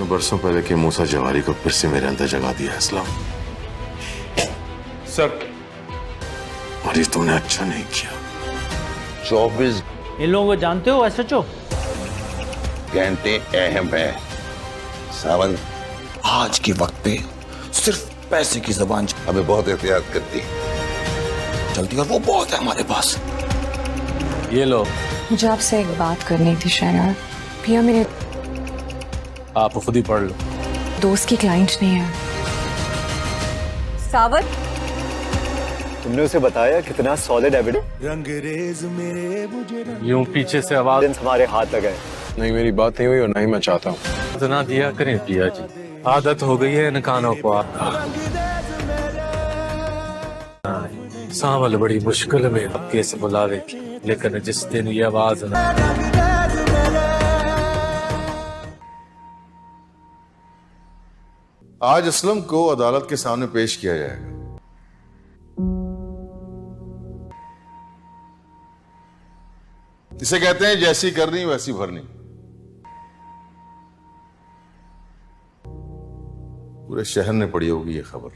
बरसों पहले के मूसा जवारी को फिर से मेरे अंदर जगा दिया असलम। सर, और ये तुमने अच्छा नहीं किया। 24 इन लोगों को जानते हो एसएचओ? घंटे अहम है सावंत। आज के वक्त पे सिर्फ पैसे की जबान हमें बहुत एहतियात करती चलती और वो बहुत है हमारे पास। ये लो। मुझे आपसे एक बात करनी थी शहनाज भैया। मेरे आप खुद ही पढ़ लो। दोस्त की क्लाइंट नहीं है। सावंत, तुमने उसे बताया कितना सॉलिड एविडेंस यूं पीछे से आवाज हमारे हाथ लगाए। नहीं, मेरी बात नहीं हुई और ना ही मैं चाहता हूँ। ना दिया करें पिया जी, आदत हो गई है इन कानों को आपका। सावल बड़ी मुश्किल में कैसे बुलावे, लेकिन जिस दिन ये आवाज ना आज असलम को अदालत के सामने पेश किया जाएगा। इसे कहते हैं जैसी करनी वैसी भरनी। पूरे शहर ने पड़ी होगी ये खबर।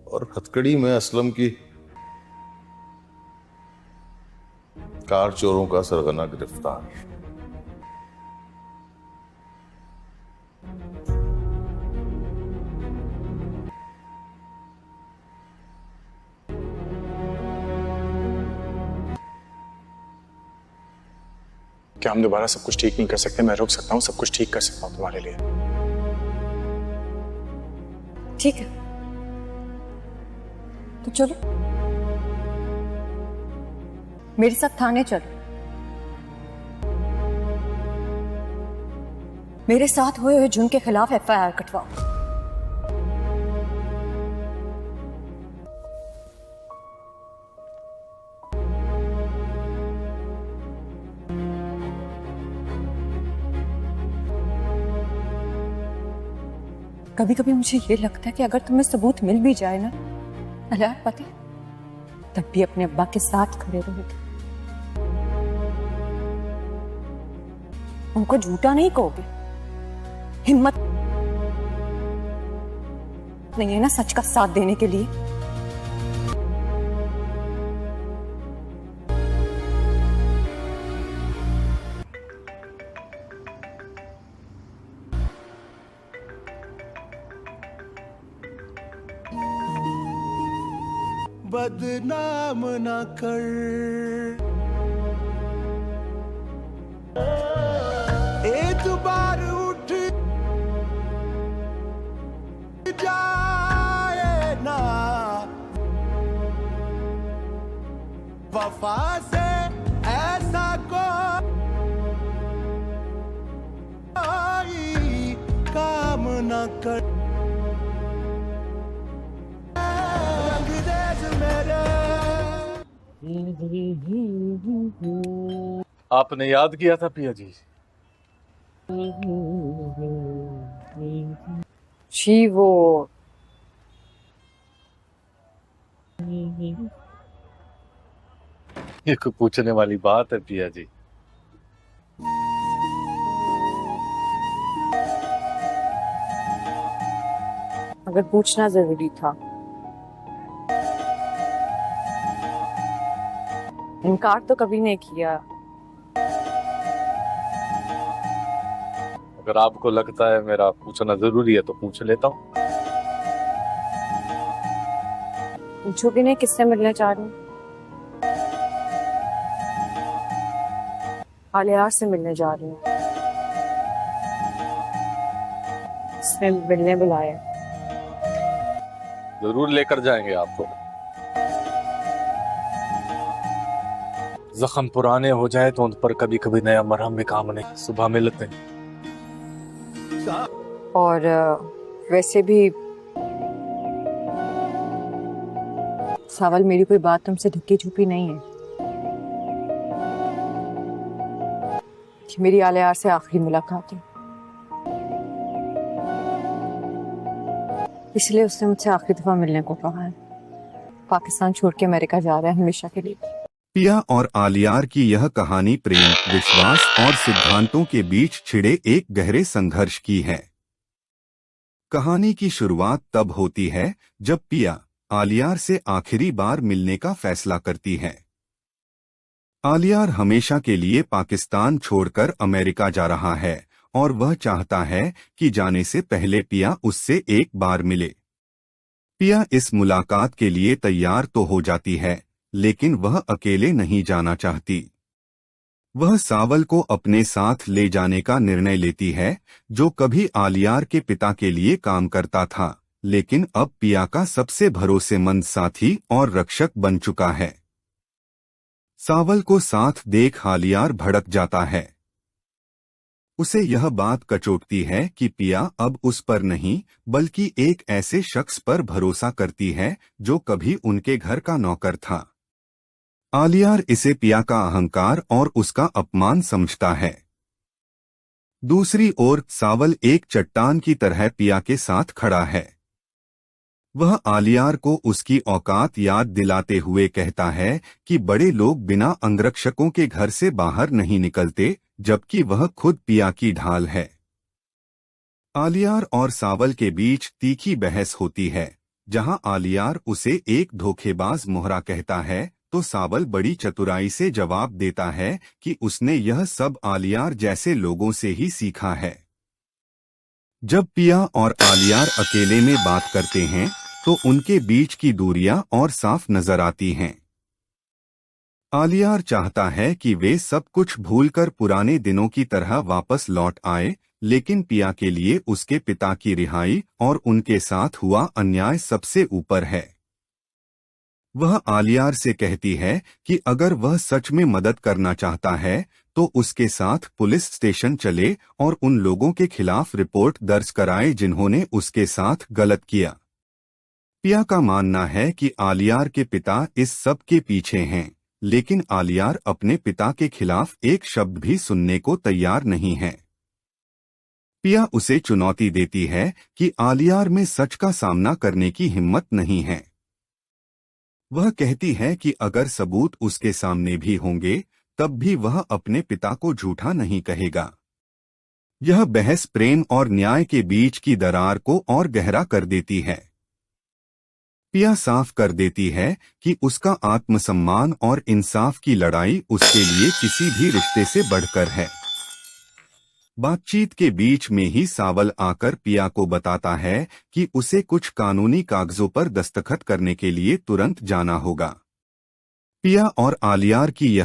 और हथकड़ी में असलम की कार चोरों का सरगना गिरफ्तार। क्या हम दोबारा सब कुछ ठीक नहीं कर सकते? मैं रुक सकता हूँ, सब कुछ ठीक कर सकता हूँ तुम्हारे लिए। ठीक है तो चलो मेरे साथ थाने चलो। मेरे साथ हुए हुए जुर्म के खिलाफ एफआईआर कटवाओ। कभी कभी मुझे ये लगता है कि अगर तुम्हें सबूत मिल भी जाए ना अल्लाह पति, तब भी अपने अब्बा के साथ खड़े रहोगे। उनको झूठा नहीं कहोगे। हिम्मत नहीं है ना सच का साथ देने के लिए? बदनाम ना कर, एक बार उठ जाए ना वफा से ऐसा कोई काम ना कर। आपने याद किया था पिया जी? जी वो ये कोई पूछने वाली बात है पिया जी? अगर पूछना जरूरी था, इनकार तो कभी नहीं किया। अगर आपको लगता है मेरा पूछना जरूरी है तो पूछ लेता हूँ। पूछोगे नहीं किससे मिलने चाह रही हूँ? आलियार से मिलने जा रही हूँ। इसने मिलने बुलाया। जरूर लेकर जाएंगे आपको। जख्म पुराने हो जाए तो उन पर कभी कभी नया मरहम भी काम नहीं। सुबह मिलते हैं। और वैसे भी सावल, मेरी कोई बात तुमसे ढुकी छुपी नहीं है कि मेरी आलियार से आखिरी मुलाकात है, इसलिए उसने मुझसे आखिरी दफा मिलने को कहा है। पाकिस्तान छोड़ के अमेरिका जा रहा है हमेशा के लिए। पिया और आलियार की यह कहानी प्रेम, विश्वास और सिद्धांतों के बीच छिड़े एक गहरे संघर्ष की है। कहानी की शुरुआत तब होती है जब पिया आलियार से आखिरी बार मिलने का फैसला करती है। आलियार हमेशा के लिए पाकिस्तान छोड़कर अमेरिका जा रहा है और वह चाहता है कि जाने से पहले पिया उससे एक बार मिले। पिया इस मुलाकात के लिए तैयार तो हो जाती है, लेकिन वह अकेले नहीं जाना चाहती। वह सावल को अपने साथ ले जाने का निर्णय लेती है, जो कभी आलियार के पिता के लिए काम करता था, लेकिन अब पिया का सबसे भरोसेमंद साथी और रक्षक बन चुका है। सावल को साथ देख आलियार भड़क जाता है। उसे यह बात कचोटती है कि पिया अब उस पर नहीं बल्कि एक ऐसे शख्स पर भरोसा करती है जो कभी उनके घर का नौकर था। आलियार इसे पिया का अहंकार और उसका अपमान समझता है। दूसरी ओर सावल एक चट्टान की तरह पिया के साथ खड़ा है। वह आलियार को उसकी औकात याद दिलाते हुए कहता है कि बड़े लोग बिना अंगरक्षकों के घर से बाहर नहीं निकलते, जबकि वह खुद पिया की ढाल है। आलियार और सावल के बीच तीखी बहस होती है, जहां आलियार उसे एक धोखेबाज मोहरा कहता है, तो सावल बड़ी चतुराई से जवाब देता है कि उसने यह सब आलियार जैसे लोगों से ही सीखा है। जब पिया और आलियार अकेले में बात करते हैं, तो उनके बीच की दूरियां और साफ नजर आती हैं। आलियार चाहता है कि वे सब कुछ भूलकर पुराने दिनों की तरह वापस लौट आए, लेकिन पिया के लिए उसके पिता की रिहाई और उनके साथ हुआ अन्याय सबसे ऊपर है। वह आलियार से कहती है कि अगर वह सच में मदद करना चाहता है, तो उसके साथ पुलिस स्टेशन चले और उन लोगों के खिलाफ रिपोर्ट दर्ज कराए जिन्होंने उसके साथ गलत किया। पिया का मानना है कि आलियार के पिता इस सब के पीछे हैं, लेकिन आलियार अपने पिता के खिलाफ एक शब्द भी सुनने को तैयार नहीं है। पिया उसे चुनौती देती है कि आलियार में सच का सामना करने की हिम्मत नहीं है। वह कहती है कि अगर सबूत उसके सामने भी होंगे, तब भी वह अपने पिता को झूठा नहीं कहेगा। यह बहस प्रेम और न्याय के बीच की दरार को और गहरा कर देती है। पिया साफ कर देती है कि उसका आत्मसम्मान और इंसाफ की लड़ाई उसके लिए किसी भी रिश्ते से बढ़कर है। बातचीत के बीच में ही सावल आकर पिया को बताता है कि उसे कुछ कानूनी कागजों पर दस्तखत करने के लिए तुरंत जाना होगा। पिया और आलियार की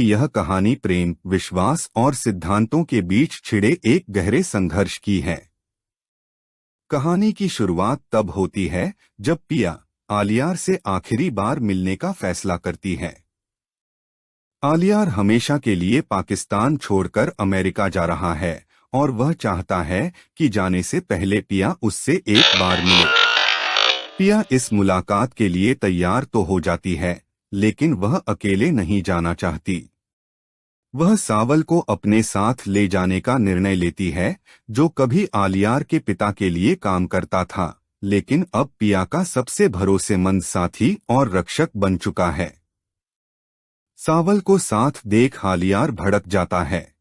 यह कहानी प्रेम, विश्वास और सिद्धांतों के बीच छिड़े एक गहरे संघर्ष की है। कहानी की शुरुआत तब होती है जब पिया आलियार से आखिरी बार मिलने का फैसला करती है। आलियार हमेशा के लिए पाकिस्तान छोड़कर अमेरिका जा रहा है और वह चाहता है कि जाने से पहले पिया उससे एक बार मिले। पिया इस मुलाकात के लिए तैयार तो हो जाती है, लेकिन वह अकेले नहीं जाना चाहती। वह सावल को अपने साथ ले जाने का निर्णय लेती है, जो कभी आलियार के पिता के लिए काम करता था, लेकिन अब पिया का सबसे भरोसेमंद साथी और रक्षक बन चुका है। सावल को साथ देख आलियार भड़क जाता है।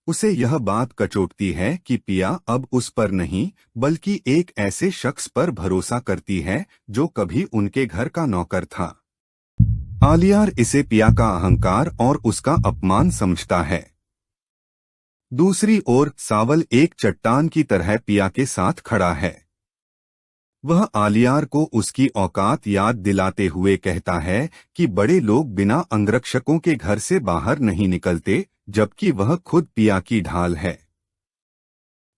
उसे यह बात कचोटती है कि पिया अब उस पर नहीं बल्कि एक ऐसे शख्स पर भरोसा करती है जो कभी उनके घर का नौकर था। आलियार इसे पिया का अहंकार और उसका अपमान समझता है। दूसरी ओर सावल एक चट्टान की तरह पिया के साथ खड़ा है। वह आलियार को उसकी औकात याद दिलाते हुए कहता है कि बड़े लोग बिना अंगरक्षकों के घर से बाहर नहीं निकलते, जबकि वह खुद पिया की ढाल है।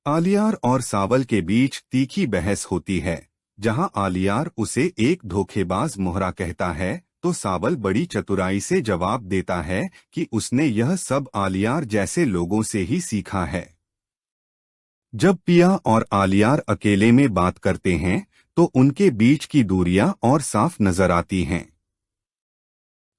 आलियार और सावल के बीच तीखी बहस होती है, जहां आलियार उसे एक धोखेबाज मोहरा कहता है, तो सावल बड़ी चतुराई से जवाब देता है कि उसने यह सब आलियार जैसे लोगों से ही सीखा है। जब पिया और आलियार अकेले में बात करते हैं, तो उनके बीच की दूरियां और साफ नजर आती हैं।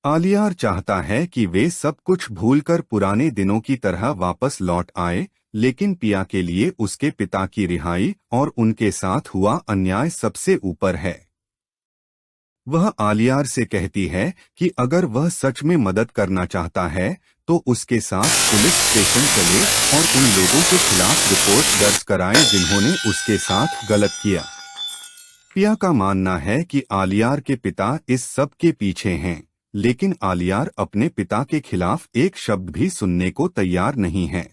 आलियार चाहता है कि वे सब कुछ भूलकर पुराने दिनों की तरह वापस लौट आए, लेकिन पिया के लिए उसके पिता की रिहाई और उनके साथ हुआ अन्याय सबसे ऊपर है। वह आलियार से कहती है कि अगर वह सच में मदद करना चाहता है तो उसके साथ पुलिस स्टेशन चले और उन लोगों के खिलाफ रिपोर्ट दर्ज कराए जिन्होंने उसके साथ गलत किया। पिया का मानना है कि आलियार के पिता इस सब के पीछे हैं, लेकिन आलियार अपने पिता के खिलाफ एक शब्द भी सुनने को तैयार नहीं है।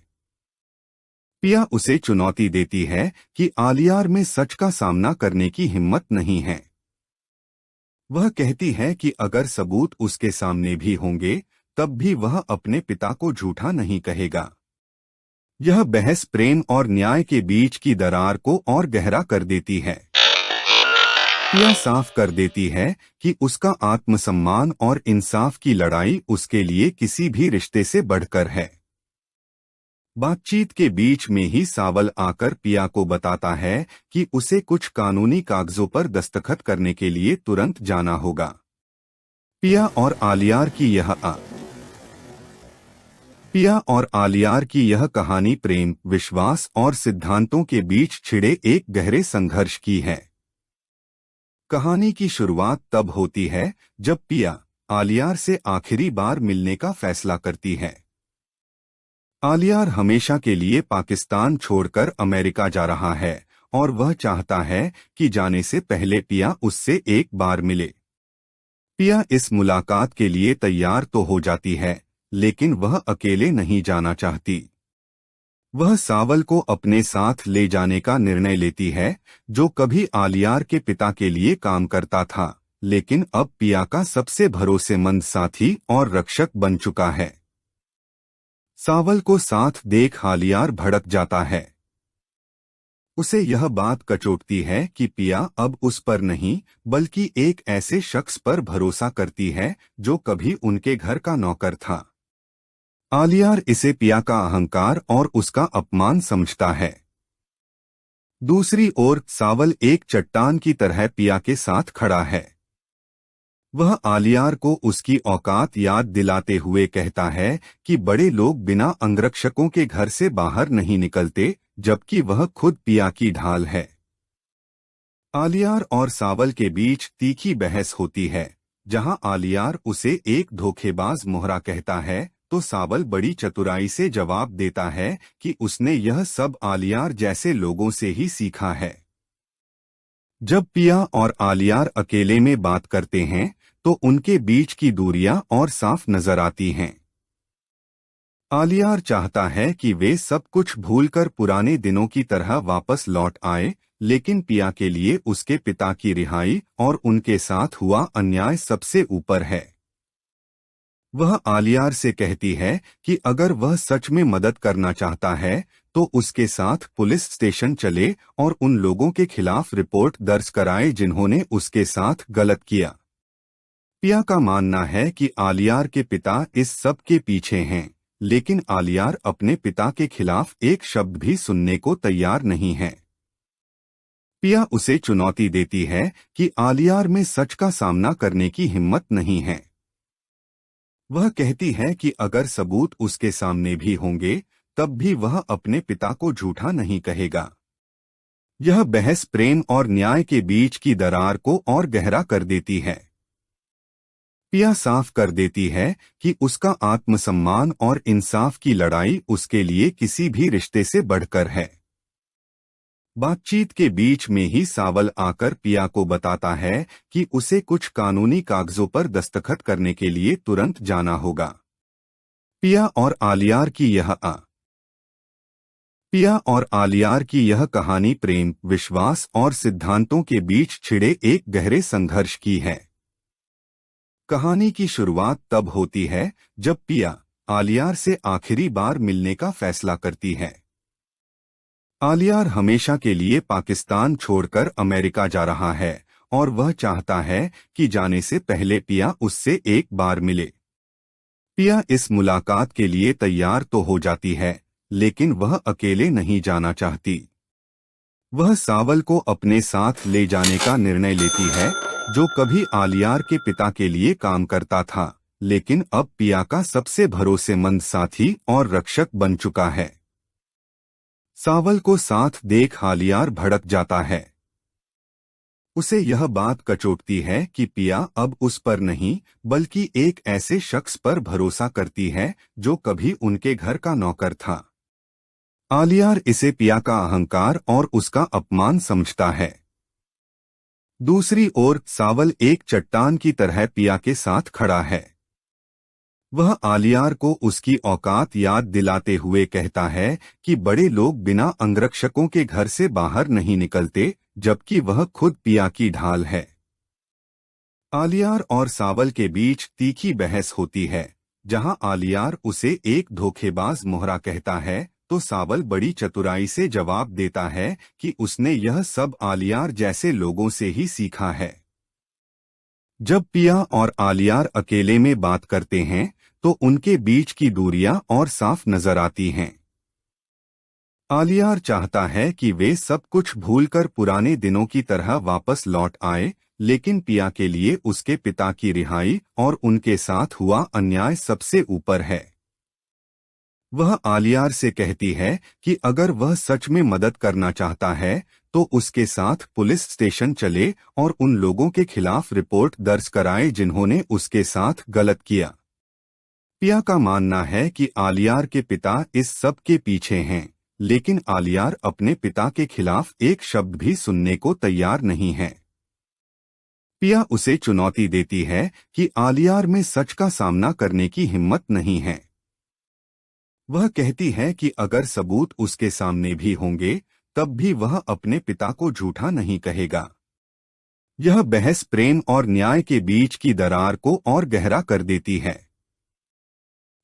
पिया उसे चुनौती देती है कि आलियार में सच का सामना करने की हिम्मत नहीं है। वह कहती है कि अगर सबूत उसके सामने भी होंगे तब भी वह अपने पिता को झूठा नहीं कहेगा। यह बहस प्रेम और न्याय के बीच की दरार को और गहरा कर देती है। पिया साफ कर देती है कि उसका आत्मसम्मान और इंसाफ की लड़ाई उसके लिए किसी भी रिश्ते से बढ़कर है। बातचीत के बीच में ही सावल आकर पिया को बताता है कि उसे कुछ कानूनी कागजों पर दस्तखत करने के लिए तुरंत जाना होगा। पिया और आलियार की यह कहानी प्रेम, विश्वास और सिद्धांतों के बीच छिड़े एक गहरे संघर्ष की है। कहानी की शुरुआत तब होती है जब पिया आलियार से आखिरी बार मिलने का फैसला करती है। आलियार हमेशा के लिए पाकिस्तान छोड़कर अमेरिका जा रहा है और वह चाहता है कि जाने से पहले पिया उससे एक बार मिले। पिया इस मुलाकात के लिए तैयार तो हो जाती है, लेकिन वह अकेले नहीं जाना चाहती। वह सावल को अपने साथ ले जाने का निर्णय लेती है, जो कभी आलियार के पिता के लिए काम करता था, लेकिन अब पिया का सबसे भरोसेमंद साथी और रक्षक बन चुका है। सावल को साथ देख आलियार भड़क जाता है। उसे यह बात कचोटती है कि पिया अब उस पर नहीं बल्कि एक ऐसे शख्स पर भरोसा करती है जो कभी उनके घर का नौकर था। आलियार इसे पिया का अहंकार और उसका अपमान समझता है। दूसरी ओर सावल एक चट्टान की तरह पिया के साथ खड़ा है। वह आलियार को उसकी औकात याद दिलाते हुए कहता है कि बड़े लोग बिना अंगरक्षकों के घर से बाहर नहीं निकलते, जबकि वह खुद पिया की ढाल है। आलियार और सावल के बीच तीखी बहस होती है, जहां आलियार उसे एक धोखेबाज मोहरा कहता है तो सावल बड़ी चतुराई से जवाब देता है कि उसने यह सब आलियार जैसे लोगों से ही सीखा है। जब पिया और आलियार अकेले में बात करते हैं तो उनके बीच की दूरियां और साफ नजर आती हैं। आलियार चाहता है कि वे सब कुछ भूलकर पुराने दिनों की तरह वापस लौट आए, लेकिन पिया के लिए उसके पिता की रिहाई और उनके साथ हुआ अन्याय सबसे ऊपर है। वह आलियार से कहती है कि अगर वह सच में मदद करना चाहता है तो उसके साथ पुलिस स्टेशन चले और उन लोगों के खिलाफ रिपोर्ट दर्ज कराए जिन्होंने उसके साथ गलत किया। पिया का मानना है कि आलियार के पिता इस सब के पीछे हैं, लेकिन आलियार अपने पिता के खिलाफ एक शब्द भी सुनने को तैयार नहीं है। पिया उसे चुनौती देती है कि आलियार में सच का सामना करने की हिम्मत नहीं है। वह कहती है कि अगर सबूत उसके सामने भी होंगे तब भी वह अपने पिता को झूठा नहीं कहेगा। यह बहस प्रेम और न्याय के बीच की दरार को और गहरा कर देती है। पिया साफ कर देती है कि उसका आत्मसम्मान और इंसाफ की लड़ाई उसके लिए किसी भी रिश्ते से बढ़कर है। बातचीत के बीच में ही सावल आकर पिया को बताता है कि उसे कुछ कानूनी कागजों पर दस्तखत करने के लिए तुरंत जाना होगा। पिया और आलियार की यह कहानी प्रेम, विश्वास और सिद्धांतों के बीच छिड़े एक गहरे संघर्ष की है। कहानी की शुरुआत तब होती है जब पिया आलियार से आखिरी बार मिलने का फैसला करती है। आलियार हमेशा के लिए पाकिस्तान छोड़कर अमेरिका जा रहा है और वह चाहता है कि जाने से पहले पिया उससे एक बार मिले। पिया इस मुलाकात के लिए तैयार तो हो जाती है, लेकिन वह अकेले नहीं जाना चाहती। वह सावल को अपने साथ ले जाने का निर्णय लेती है, जो कभी आलियार के पिता के लिए काम करता था, लेकिन अब पिया का सबसे भरोसेमंद साथी और रक्षक बन चुका है। सावल को साथ देख आलियार भड़क जाता है। उसे यह बात कचोटती है कि पिया अब उस पर नहीं बल्कि एक ऐसे शख्स पर भरोसा करती है जो कभी उनके घर का नौकर था। आलियार इसे पिया का अहंकार और उसका अपमान समझता है। दूसरी ओर सावल एक चट्टान की तरह पिया के साथ खड़ा है। वह आलियार को उसकी औकात याद दिलाते हुए कहता है कि बड़े लोग बिना अंगरक्षकों के घर से बाहर नहीं निकलते, जबकि वह खुद पिया की ढाल है। आलियार और सावल के बीच तीखी बहस होती है, जहां आलियार उसे एक धोखेबाज मोहरा कहता है तो सावल बड़ी चतुराई से जवाब देता है कि उसने यह सब आलियार जैसे लोगों से ही सीखा है। जब पिया और आलियार अकेले में बात करते हैं तो उनके बीच की दूरियां और साफ नजर आती हैं। आलियार चाहता है कि वे सब कुछ भूलकर पुराने दिनों की तरह वापस लौट आए, लेकिन पिया के लिए उसके पिता की रिहाई और उनके साथ हुआ अन्याय सबसे ऊपर है। वह आलियार से कहती है कि अगर वह सच में मदद करना चाहता है तो उसके साथ पुलिस स्टेशन चले और उन लोगों के खिलाफ रिपोर्ट दर्ज कराए जिन्होंने उसके साथ गलत किया। पिया का मानना है कि आलियार के पिता इस सब के पीछे हैं, लेकिन आलियार अपने पिता के खिलाफ एक शब्द भी सुनने को तैयार नहीं है। पिया उसे चुनौती देती है कि आलियार में सच का सामना करने की हिम्मत नहीं है। वह कहती है कि अगर सबूत उसके सामने भी होंगे तब भी वह अपने पिता को झूठा नहीं कहेगा। यह बहस प्रेम और न्याय के बीच की दरार को और गहरा कर देती है।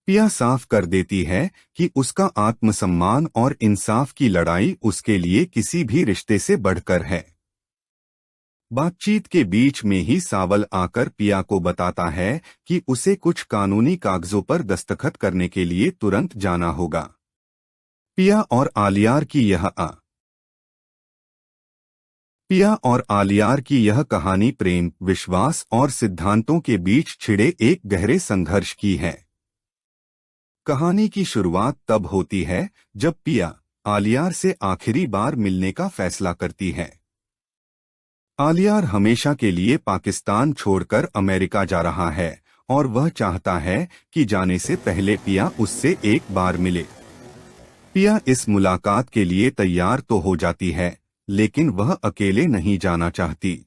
पिया साफ कर देती है कि उसका आत्मसम्मान और इंसाफ की लड़ाई उसके लिए किसी भी रिश्ते से बढ़कर है। बातचीत के बीच में ही सावल आकर पिया को बताता है कि उसे कुछ कानूनी कागजों पर दस्तखत करने के लिए तुरंत जाना होगा। पिया और आलियार की यह कहानी प्रेम, विश्वास और सिद्धांतों के बीच छिड़े एक गहरे संघर्ष की है। कहानी की शुरुआत तब होती है जब पिया आलियार से आखिरी बार मिलने का फैसला करती है। आलियार हमेशा के लिए पाकिस्तान छोड़कर अमेरिका जा रहा है और वह चाहता है कि जाने से पहले पिया उससे एक बार मिले। पिया इस मुलाकात के लिए तैयार तो हो जाती है, लेकिन वह अकेले नहीं जाना चाहती।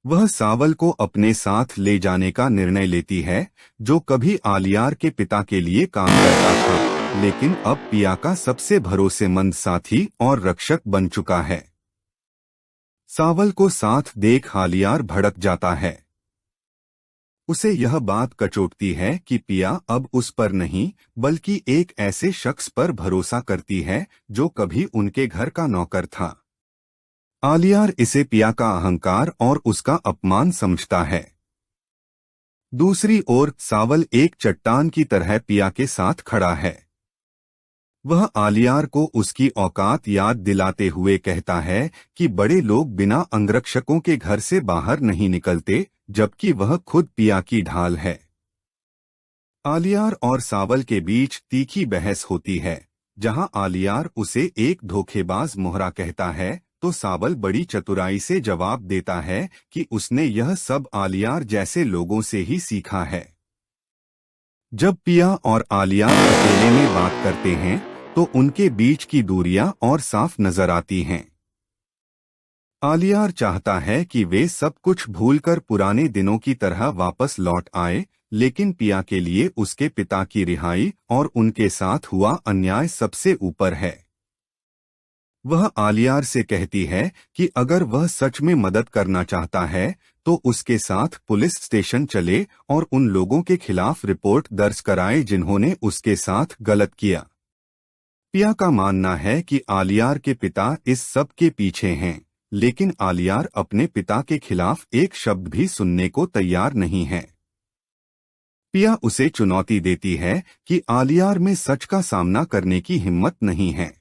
वह सावल को अपने साथ ले जाने का निर्णय लेती है, जो कभी आलियार के पिता के लिए काम करता था, लेकिन अब पिया का सबसे भरोसेमंद साथी और रक्षक बन चुका है। सावल को साथ देख आलियार भड़क जाता है। उसे यह बात कचोटती है कि पिया अब उस पर नहीं बल्कि एक ऐसे शख्स पर भरोसा करती है जो कभी उनके घर का नौकर था। आलियार इसे पिया का अहंकार और उसका अपमान समझता है। दूसरी ओर सावल एक चट्टान की तरह पिया के साथ खड़ा है। वह आलियार को उसकी औकात याद दिलाते हुए कहता है कि बड़े लोग बिना अंगरक्षकों के घर से बाहर नहीं निकलते, जबकि वह खुद पिया की ढाल है। आलियार और सावल के बीच तीखी बहस होती है, जहां आलियार उसे एक धोखेबाज मोहरा कहता है तो सावल बड़ी चतुराई से जवाब देता है कि उसने यह सब आलियार जैसे लोगों से ही सीखा है। जब पिया और आलियार अकेले में बात करते हैं तो उनके बीच की दूरियां और साफ नजर आती हैं। आलियार चाहता है कि वे सब कुछ भूलकर पुराने दिनों की तरह वापस लौट आए, लेकिन पिया के लिए उसके पिता की रिहाई और उनके साथ हुआ अन्याय सबसे ऊपर है। वह आलियार से कहती है कि अगर वह सच में मदद करना चाहता है तो उसके साथ पुलिस स्टेशन चले और उन लोगों के खिलाफ रिपोर्ट दर्ज कराए जिन्होंने उसके साथ गलत किया। पिया का मानना है कि आलियार के पिता इस सब के पीछे हैं, लेकिन आलियार अपने पिता के खिलाफ एक शब्द भी सुनने को तैयार नहीं है। पिया उसे चुनौती देती है कि आलियार में सच का सामना करने की हिम्मत नहीं है।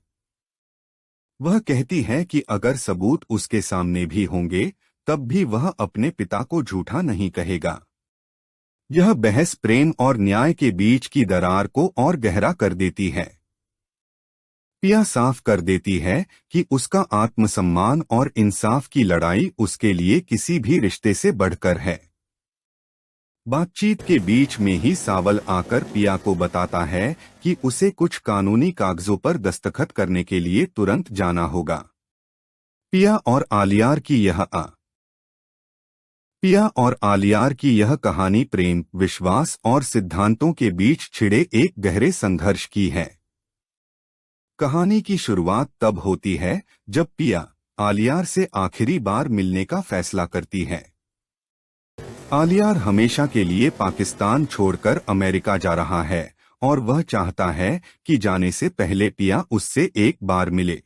वह कहती है कि अगर सबूत उसके सामने भी होंगे तब भी वह अपने पिता को झूठा नहीं कहेगा। यह बहस प्रेम और न्याय के बीच की दरार को और गहरा कर देती है। पिया साफ कर देती है कि उसका आत्मसम्मान और इंसाफ की लड़ाई उसके लिए किसी भी रिश्ते से बढ़कर है। बातचीत के बीच में ही सावल आकर पिया को बताता है कि उसे कुछ कानूनी कागजों पर दस्तखत करने के लिए तुरंत जाना होगा। पिया और आलियार की यह कहानी प्रेम, विश्वास और सिद्धांतों के बीच छिड़े एक गहरे संघर्ष की है। कहानी की शुरुआत तब होती है जब पिया आलियार से आखिरी बार मिलने का फैसला करती है। आलियार हमेशा के लिए पाकिस्तान छोड़कर अमेरिका जा रहा है और वह चाहता है कि जाने से पहले पिया उससे एक बार मिले।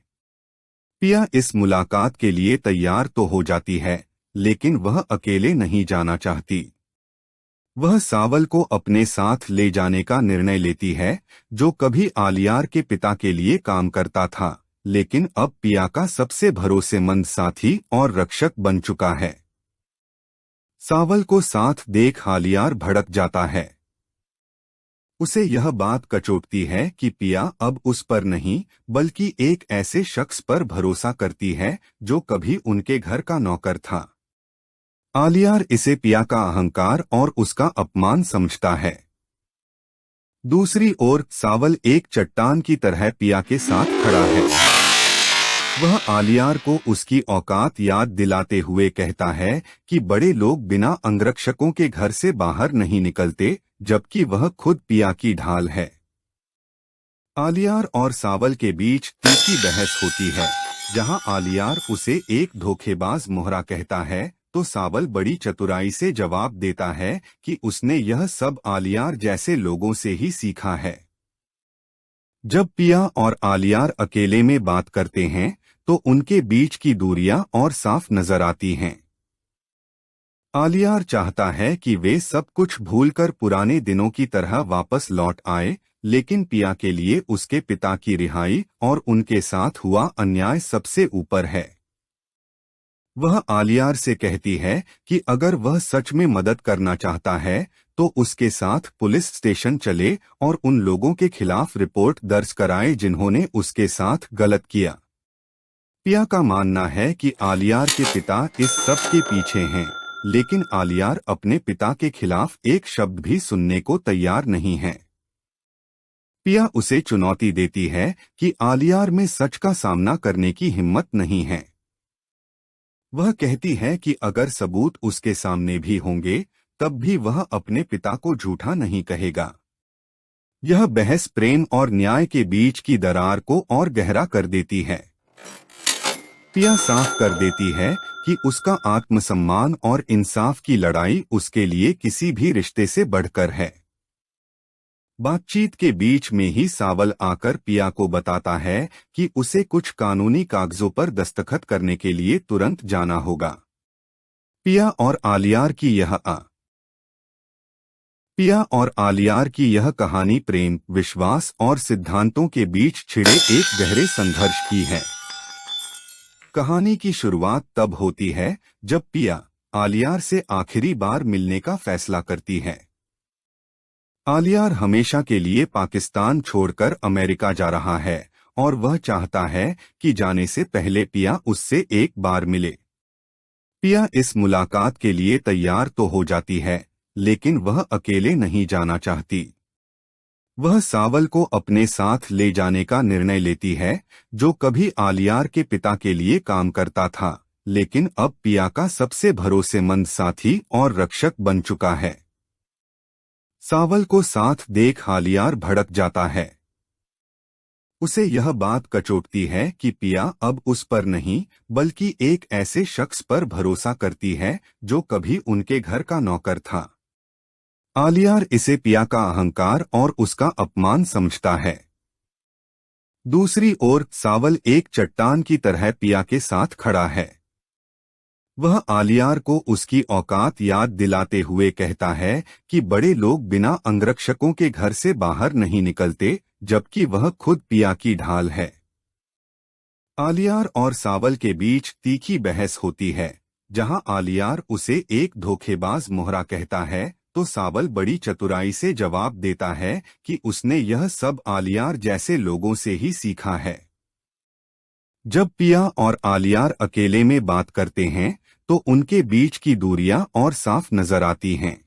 पिया इस मुलाकात के लिए तैयार तो हो जाती है, लेकिन वह अकेले नहीं जाना चाहती। वह सावल को अपने साथ ले जाने का निर्णय लेती है, जो कभी आलियार के पिता के लिए काम करता था, लेकिन अब पिया का सबसे भरोसेमंद साथी और रक्षक बन चुका है। सावल को साथ देख आलियार भड़क जाता है। उसे यह बात कचोटती है कि पिया अब उस पर नहीं बल्कि एक ऐसे शख्स पर भरोसा करती है जो कभी उनके घर का नौकर था। आलियार इसे पिया का अहंकार और उसका अपमान समझता है। दूसरी ओर सावल एक चट्टान की तरह पिया के साथ खड़ा है। वह आलियार को उसकी औकात याद दिलाते हुए कहता है कि बड़े लोग बिना अंगरक्षकों के घर से बाहर नहीं निकलते, जबकि वह खुद पिया की ढाल है। आलियार और सावल के बीच तीखी बहस होती है, जहां आलियार उसे एक धोखेबाज मोहरा कहता है, तो सावल बड़ी चतुराई से जवाब देता है कि उसने यह सब आलियार जैसे लोगों से ही सीखा है। जब पिया और आलियार अकेले में बात करते हैं तो उनके बीच की दूरियां और साफ नजर आती हैं। आलियार चाहता है कि वे सब कुछ भूलकर पुराने दिनों की तरह वापस लौट आए, लेकिन पिया के लिए उसके पिता की रिहाई और उनके साथ हुआ अन्याय सबसे ऊपर है। वह आलियार से कहती है कि अगर वह सच में मदद करना चाहता है तो उसके साथ पुलिस स्टेशन चले और उन लोगों के खिलाफ रिपोर्ट दर्ज कराए जिन्होंने उसके साथ गलत किया। पिया का मानना है कि आलियार के पिता इस सब के पीछे हैं, लेकिन आलियार अपने पिता के खिलाफ एक शब्द भी सुनने को तैयार नहीं है। पिया उसे चुनौती देती है कि आलियार में सच का सामना करने की हिम्मत नहीं है। वह कहती है कि अगर सबूत उसके सामने भी होंगे तब भी वह अपने पिता को झूठा नहीं कहेगा। यह बहस प्रेम और न्याय के बीच की दरार को और गहरा कर देती है। पिया साफ कर देती है कि उसका आत्मसम्मान और इंसाफ की लड़ाई उसके लिए किसी भी रिश्ते से बढ़कर है। बातचीत के बीच में ही सावल आकर पिया को बताता है कि उसे कुछ कानूनी कागजों पर दस्तखत करने के लिए तुरंत जाना होगा। पिया और आलियार की यह कहानी प्रेम, विश्वास और सिद्धांतों के बीच छिड़े एक गहरे संघर्ष की है। कहानी की शुरुआत तब होती है जब पिया आलियार से आखिरी बार मिलने का फैसला करती है। आलियार हमेशा के लिए पाकिस्तान छोड़कर अमेरिका जा रहा है और वह चाहता है कि जाने से पहले पिया उससे एक बार मिले। पिया इस मुलाकात के लिए तैयार तो हो जाती है, लेकिन वह अकेले नहीं जाना चाहती। वह सावल को अपने साथ ले जाने का निर्णय लेती है, जो कभी आलियार के पिता के लिए काम करता था, लेकिन अब पिया का सबसे भरोसेमंद साथी और रक्षक बन चुका है। सावल को साथ देख आलियार भड़क जाता है। उसे यह बात कचोटती है कि पिया अब उस पर नहीं बल्कि एक ऐसे शख्स पर भरोसा करती है जो कभी उनके घर का नौकर था। आलियार इसे पिया का अहंकार और उसका अपमान समझता है। दूसरी ओर सावल एक चट्टान की तरह पिया के साथ खड़ा है। वह आलियार को उसकी औकात याद दिलाते हुए कहता है कि बड़े लोग बिना अंगरक्षकों के घर से बाहर नहीं निकलते, जबकि वह खुद पिया की ढाल है। आलियार और सावल के बीच तीखी बहस होती है, जहां आलियार उसे एक धोखेबाज मोहरा कहता है, तो सावल बड़ी चतुराई से जवाब देता है कि उसने यह सब आलियार जैसे लोगों से ही सीखा है। जब पिया और आलियार अकेले में बात करते हैं तो उनके बीच की दूरियां और साफ नजर आती हैं।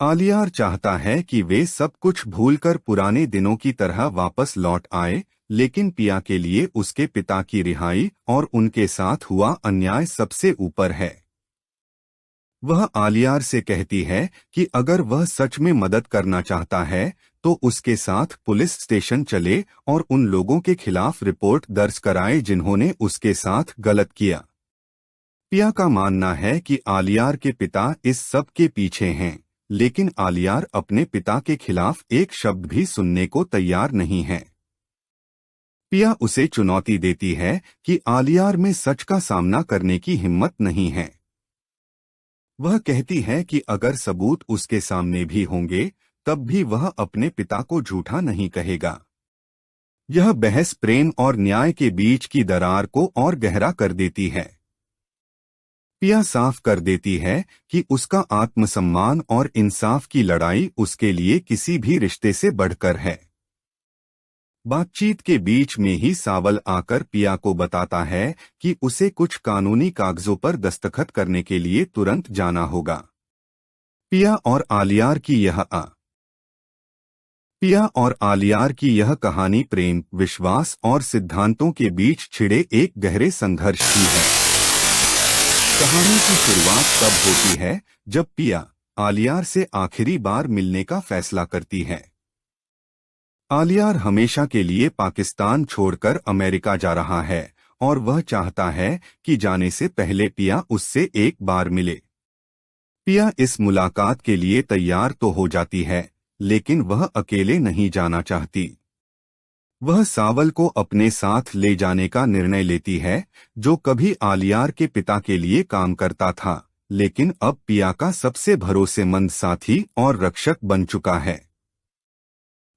आलियार चाहता है कि वे सब कुछ भूलकर पुराने दिनों की तरह वापस लौट आए, लेकिन पिया के लिए उसके पिता की रिहाई और उनके साथ हुआ अन्याय सबसे ऊपर है। वह आलियार से कहती है कि अगर वह सच में मदद करना चाहता है तो उसके साथ पुलिस स्टेशन चले और उन लोगों के खिलाफ रिपोर्ट दर्ज कराए जिन्होंने उसके साथ गलत किया। पिया का मानना है कि आलियार के पिता इस सब के पीछे हैं, लेकिन आलियार अपने पिता के खिलाफ एक शब्द भी सुनने को तैयार नहीं है। पिया उसे चुनौती देती है कि आलियार में सच का सामना करने की हिम्मत नहीं है। वह कहती है कि अगर सबूत उसके सामने भी होंगे तब भी वह अपने पिता को झूठा नहीं कहेगा। यह बहस प्रेम और न्याय के बीच की दरार को और गहरा कर देती है। पिया साफ कर देती है कि उसका आत्मसम्मान और इंसाफ की लड़ाई उसके लिए किसी भी रिश्ते से बढ़कर है। बातचीत के बीच में ही सावल आकर पिया को बताता है कि उसे कुछ कानूनी कागजों पर दस्तखत करने के लिए तुरंत जाना होगा। पिया और आलियार की यह कहानी प्रेम, विश्वास और सिद्धांतों के बीच छिड़े एक गहरे संघर्ष की है। कहानी की शुरुआत तब होती है जब पिया आलियार से आखिरी बार मिलने का फैसला करती है। आलियार हमेशा के लिए पाकिस्तान छोड़कर अमेरिका जा रहा है और वह चाहता है कि जाने से पहले पिया उससे एक बार मिले। पिया इस मुलाकात के लिए तैयार तो हो जाती है, लेकिन वह अकेले नहीं जाना चाहती। वह सावल को अपने साथ ले जाने का निर्णय लेती है, जो कभी आलियार के पिता के लिए काम करता था, लेकिन अब पिया का सबसे भरोसेमंद साथी और रक्षक बन चुका है।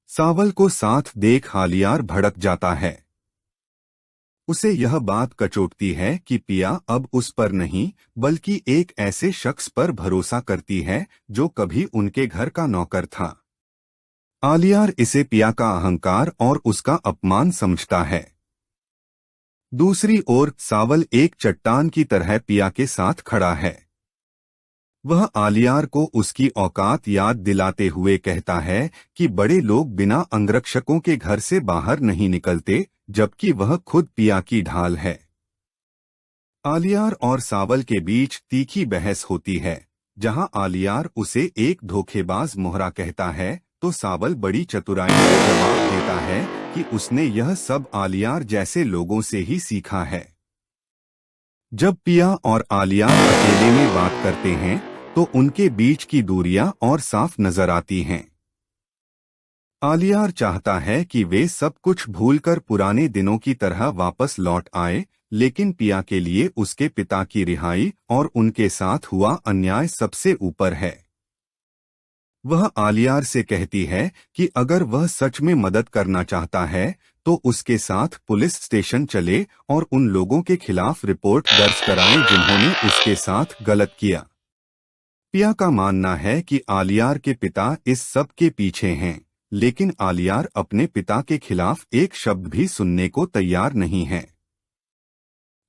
सावल को साथ देख आलियार भड़क जाता है। उसे यह बात कचोटती है कि पिया अब उस पर नहीं बल्कि एक ऐसे शख्स पर भरोसा करती है जो कभी उनके घर का नौकर था। आलियार इसे पिया का अहंकार और उसका अपमान समझता है। दूसरी ओर सावल एक चट्टान की तरह पिया के साथ खड़ा है। वह आलियार को उसकी औकात याद दिलाते हुए कहता है कि बड़े लोग बिना अंगरक्षकों के घर से बाहर नहीं निकलते, जबकि वह खुद पिया की ढाल है। आलियार और सावल के बीच तीखी बहस होती है, जहां आलियार उसे एक धोखेबाज मोहरा कहता है तो सावल बड़ी चतुराई से जवाब देता है कि उसने यह सब आलियार जैसे लोगों से ही सीखा है। जब पिया और आलियार अकेले में बात करते हैं तो उनके बीच की दूरियां और साफ नजर आती हैं। आलियार चाहता है कि वे सब कुछ भूलकर पुराने दिनों की तरह वापस लौट आए, लेकिन पिया के लिए उसके पिता की रिहाई और उनके साथ हुआ अन्याय सबसे ऊपर है। वह आलियार से कहती है कि अगर वह सच में मदद करना चाहता है तो उसके साथ पुलिस स्टेशन चले और उन लोगों के खिलाफ रिपोर्ट दर्ज कराए जिन्होंने उसके साथ गलत किया। पिया का मानना है कि आलियार के पिता इस सब के पीछे हैं, लेकिन आलियार अपने पिता के खिलाफ एक शब्द भी सुनने को तैयार नहीं है।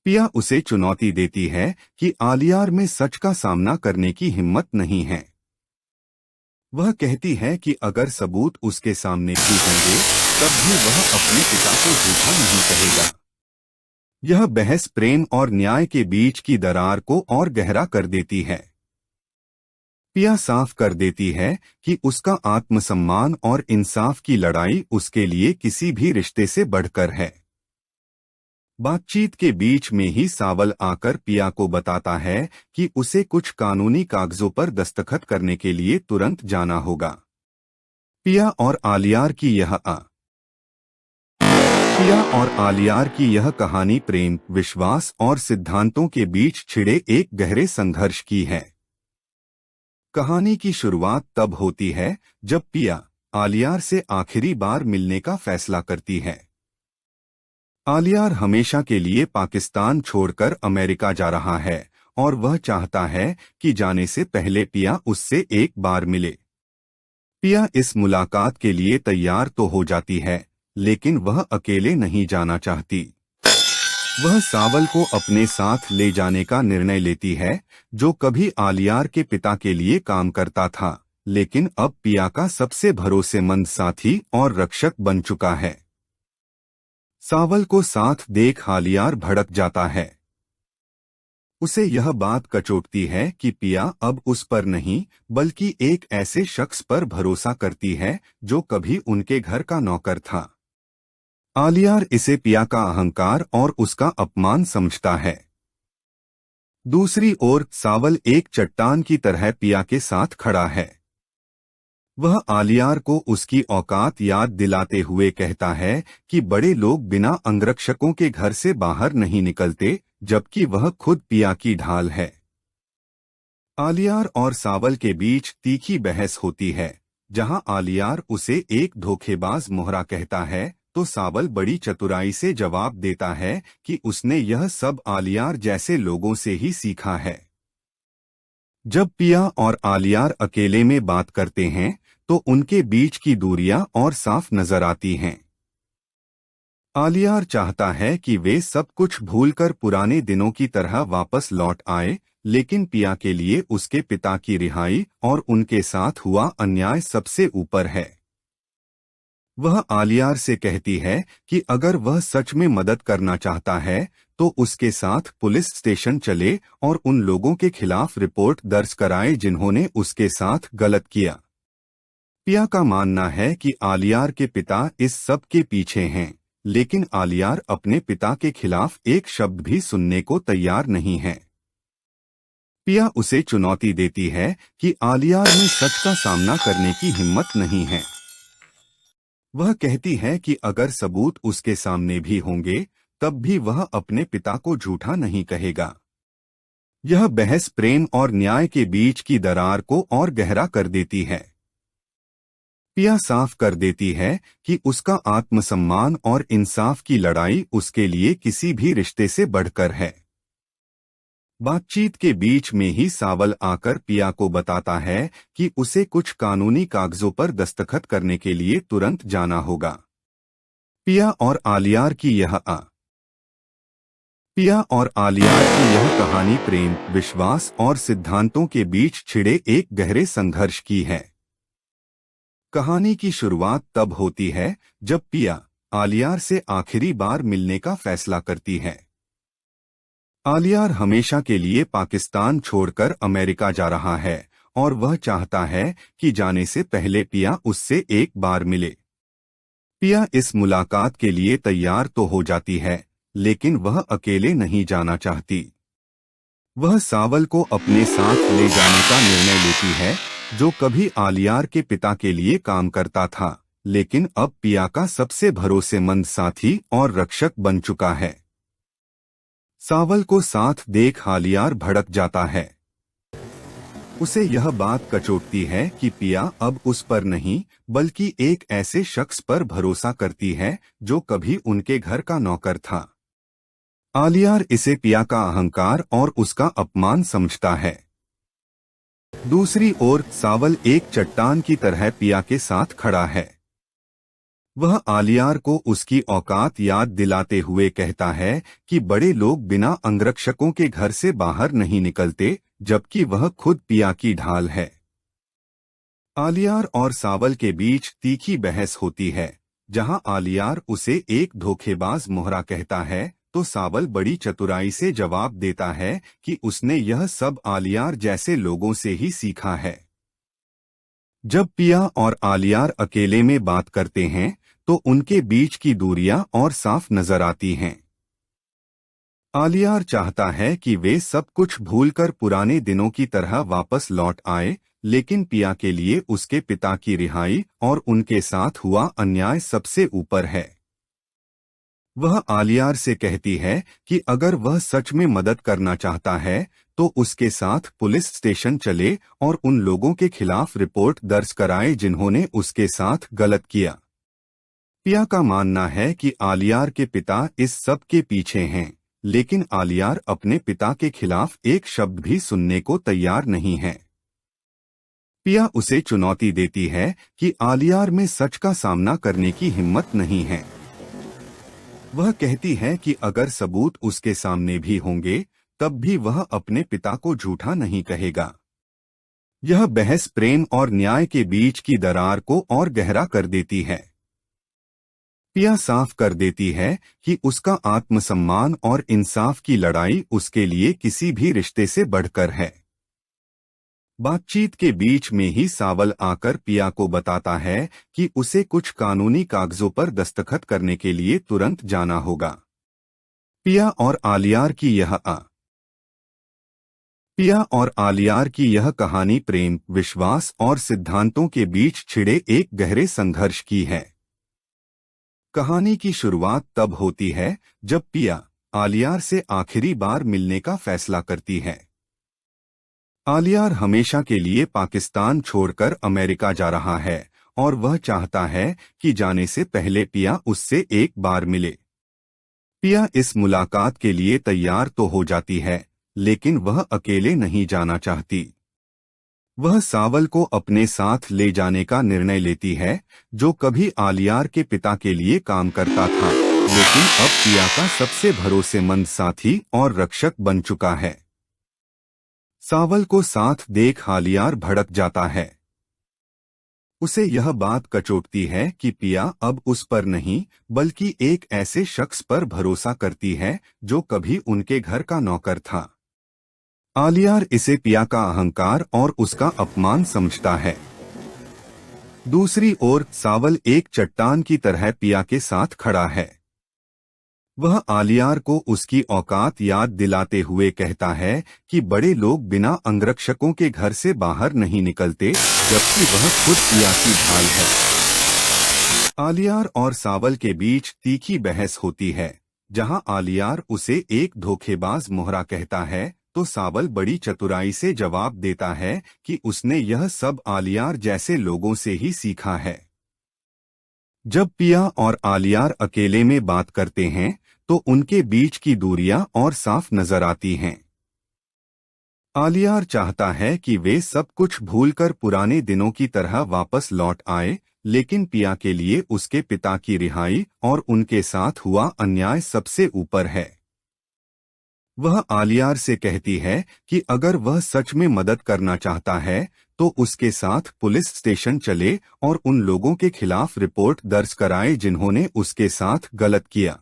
पिया उसे चुनौती देती है कि आलियार में सच का सामना करने की हिम्मत नहीं है। वह कहती है कि अगर सबूत उसके सामने भी होंगे तब भी वह अपने पिता को झूठा नहीं कहेगा। यह बहस प्रेम और न्याय के बीच की दरार को और गहरा कर देती है। पिया साफ कर देती है कि उसका आत्मसम्मान और इंसाफ की लड़ाई उसके लिए किसी भी रिश्ते से बढ़कर है। बातचीत के बीच में ही सावल आकर पिया को बताता है कि उसे कुछ कानूनी कागजों पर दस्तखत करने के लिए तुरंत जाना होगा। पिया और आलियार की यह कहानी प्रेम, विश्वास और सिद्धांतों के बीच छिड़े एक गहरे संघर्ष की है। कहानी की शुरुआत तब होती है जब पिया आलियार से आखिरी बार मिलने का फैसला करती है। आलियार हमेशा के लिए पाकिस्तान छोड़कर अमेरिका जा रहा है और वह चाहता है कि जाने से पहले पिया उससे एक बार मिले। पिया इस मुलाकात के लिए तैयार तो हो जाती है, लेकिन वह अकेले नहीं जाना चाहती। वह सावल को अपने साथ ले जाने का निर्णय लेती है, जो कभी आलियार के पिता के लिए काम करता था, लेकिन अब पिया का सबसे भरोसेमंद साथी और रक्षक बन चुका है। सावल को साथ देख आलियार भड़क जाता है। उसे यह बात कचोटती है कि पिया अब उस पर नहीं बल्कि एक ऐसे शख्स पर भरोसा करती है जो कभी उनके घर का नौकर था। आलियार इसे पिया का अहंकार और उसका अपमान समझता है। दूसरी ओर सावल एक चट्टान की तरह पिया के साथ खड़ा है। वह आलियार को उसकी औकात याद दिलाते हुए कहता है कि बड़े लोग बिना अंगरक्षकों के घर से बाहर नहीं निकलते, जबकि वह खुद पिया की ढाल है। आलियार और सावल के बीच तीखी बहस होती है, जहां आलियार उसे एक धोखेबाज मोहरा कहता है, तो सावल बड़ी चतुराई से जवाब देता है कि उसने यह सब आलियार जैसे लोगों से ही सीखा है। जब पिया और आलियार अकेले में बात करते हैं, तो उनके बीच की दूरियां और साफ नजर आती हैं। आलियार चाहता है कि वे सब कुछ भूलकर पुराने दिनों की तरह वापस लौट आए, लेकिन पिया के लिए उसके पिता की रिहाई और उनके साथ हुआ अन्याय सबसे ऊपर है। वह आलियार से कहती है कि अगर वह सच में मदद करना चाहता है, तो उसके साथ पुलिस स्टेशन चले और उन लोगों के खिलाफ रिपोर्ट दर्ज कराए जिन्होंने उसके साथ गलत किया। पिया का मानना है कि आलियार के पिता इस सब के पीछे हैं, लेकिन आलियार अपने पिता के खिलाफ एक शब्द भी सुनने को तैयार नहीं है। पिया उसे चुनौती देती है कि आलियार में सच का सामना करने की हिम्मत नहीं है। वह कहती है कि अगर सबूत उसके सामने भी होंगे, तब भी वह अपने पिता को झूठा नहीं कहेगा। यह बहस प्रेम और न्याय के बीच की दरार को और गहरा कर देती है। पिया साफ कर देती है कि उसका आत्मसम्मान और इंसाफ की लड़ाई उसके लिए किसी भी रिश्ते से बढ़कर है। बातचीत के बीच में ही सावल आकर पिया को बताता है कि उसे कुछ कानूनी कागजों पर दस्तखत करने के लिए तुरंत जाना होगा। पिया और आलियार की यह कहानी प्रेम, विश्वास और सिद्धांतों के बीच छिड़े एक गहरे संघर्ष की है। कहानी की शुरुआत तब होती है जब पिया आलियार से आखिरी बार मिलने का फैसला करती है। आलियार हमेशा के लिए पाकिस्तान छोड़कर अमेरिका जा रहा है और वह चाहता है कि जाने से पहले पिया उससे एक बार मिले। पिया इस मुलाकात के लिए तैयार तो हो जाती है, लेकिन वह अकेले नहीं जाना चाहती। वह सावल को अपने साथ ले जाने का निर्णय लेती है, जो कभी आलियार के पिता के लिए काम करता था, लेकिन अब पिया का सबसे भरोसेमंद साथी और रक्षक बन चुका है। सावल को साथ देख आलियार भड़क जाता है। उसे यह बात कचोटती है कि पिया अब उस पर नहीं बल्कि एक ऐसे शख्स पर भरोसा करती है जो कभी उनके घर का नौकर था। आलियार इसे पिया का अहंकार और उसका अपमान समझता है। दूसरी ओर सावल एक चट्टान की तरह पिया के साथ खड़ा है। वह आलियार को उसकी औकात याद दिलाते हुए कहता है कि बड़े लोग बिना अंगरक्षकों के घर से बाहर नहीं निकलते, जबकि वह खुद पिया की ढाल है। आलियार और सावल के बीच तीखी बहस होती है, जहां आलियार उसे एक धोखेबाज मोहरा कहता है, तो सावल बड़ी चतुराई से जवाब देता है कि उसने यह सब आलियार जैसे लोगों से ही सीखा है। जब पिया और आलियार अकेले में बात करते हैं, तो उनके बीच की दूरियां और साफ नजर आती हैं। आलियार चाहता है कि वे सब कुछ भूलकर पुराने दिनों की तरह वापस लौट आए, लेकिन पिया के लिए उसके पिता की रिहाई और उनके साथ हुआ अन्याय सबसे ऊपर है। वह आलियार से कहती है कि अगर वह सच में मदद करना चाहता है, तो उसके साथ पुलिस स्टेशन चले और उन लोगों के खिलाफ रिपोर्ट दर्ज कराए जिन्होंने उसके साथ गलत किया। पिया का मानना है कि आलियार के पिता इस सब के पीछे हैं, लेकिन आलियार अपने पिता के खिलाफ एक शब्द भी सुनने को तैयार नहीं है। पिया उसे चुनौती देती है कि आलियार में सच का सामना करने की हिम्मत नहीं है। वह कहती है कि अगर सबूत उसके सामने भी होंगे तब भी वह अपने पिता को झूठा नहीं कहेगा। यह बहस प्रेम और न्याय के बीच की दरार को और गहरा कर देती है। पिया साफ कर देती है कि उसका आत्मसम्मान और इंसाफ की लड़ाई उसके लिए किसी भी रिश्ते से बढ़कर है। बातचीत के बीच में ही सावल आकर पिया को बताता है कि उसे कुछ कानूनी कागजों पर दस्तखत करने के लिए तुरंत जाना होगा। पिया और आलियार की यह कहानी प्रेम, विश्वास और सिद्धांतों के बीच छिड़े एक गहरे संघर्ष की है। कहानी की शुरुआत तब होती है जब पिया आलियार से आखिरी बार मिलने का फैसला करती है। आलियार हमेशा के लिए पाकिस्तान छोड़कर अमेरिका जा रहा है और वह चाहता है कि जाने से पहले पिया उससे एक बार मिले। पिया इस मुलाकात के लिए तैयार तो हो जाती है, लेकिन वह अकेले नहीं जाना चाहती। वह सावल को अपने साथ ले जाने का निर्णय लेती है, जो कभी आलियार के पिता के लिए काम करता था, लेकिन अब पिया का सबसे भरोसेमंद साथी और रक्षक बन चुका है। सावल को साथ देख आलियार भड़क जाता है। उसे यह बात कचोटती है कि पिया अब उस पर नहीं बल्कि एक ऐसे शख्स पर भरोसा करती है जो कभी उनके घर का नौकर था। आलियार इसे पिया का अहंकार और उसका अपमान समझता है। दूसरी ओर सावल एक चट्टान की तरह पिया के साथ खड़ा है। वह आलियार को उसकी औकात याद दिलाते हुए कहता है कि बड़े लोग बिना अंगरक्षकों के घर से बाहर नहीं निकलते, जबकि वह खुद पिया की ढाल है। आलियार और सावल के बीच तीखी बहस होती है, जहां आलियार उसे एक धोखेबाज मोहरा कहता है तो सावल बड़ी चतुराई से जवाब देता है कि उसने यह सब आलियार जैसे लोगों से ही सीखा है। जब पिया और आलियार अकेले में बात करते हैं तो उनके बीच की दूरियां और साफ नजर आती हैं। आलियार चाहता है कि वे सब कुछ भूलकर पुराने दिनों की तरह वापस लौट आए, लेकिन पिया के लिए उसके पिता की रिहाई और उनके साथ हुआ अन्याय सबसे ऊपर है। वह आलियार से कहती है कि अगर वह सच में मदद करना चाहता है तो उसके साथ पुलिस स्टेशन चले और उन लोगों के खिलाफ रिपोर्ट दर्ज कराए जिन्होंने उसके साथ गलत किया।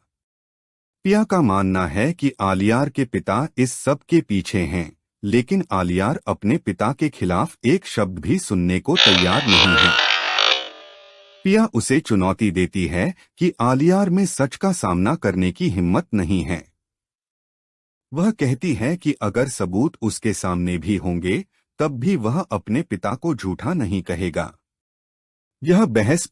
पिया का मानना है कि आलियार के पिता इस सब के पीछे हैं, लेकिन आलियार अपने पिता के खिलाफ एक शब्द भी सुनने को तैयार नहीं है। पिया उसे चुनौती देती है कि आलियार में सच का सामना करने की हिम्मत नहीं है। वह कहती है कि अगर सबूत उसके सामने भी होंगे तब भी वह अपने पिता को झूठा नहीं कहेगा। यह बहस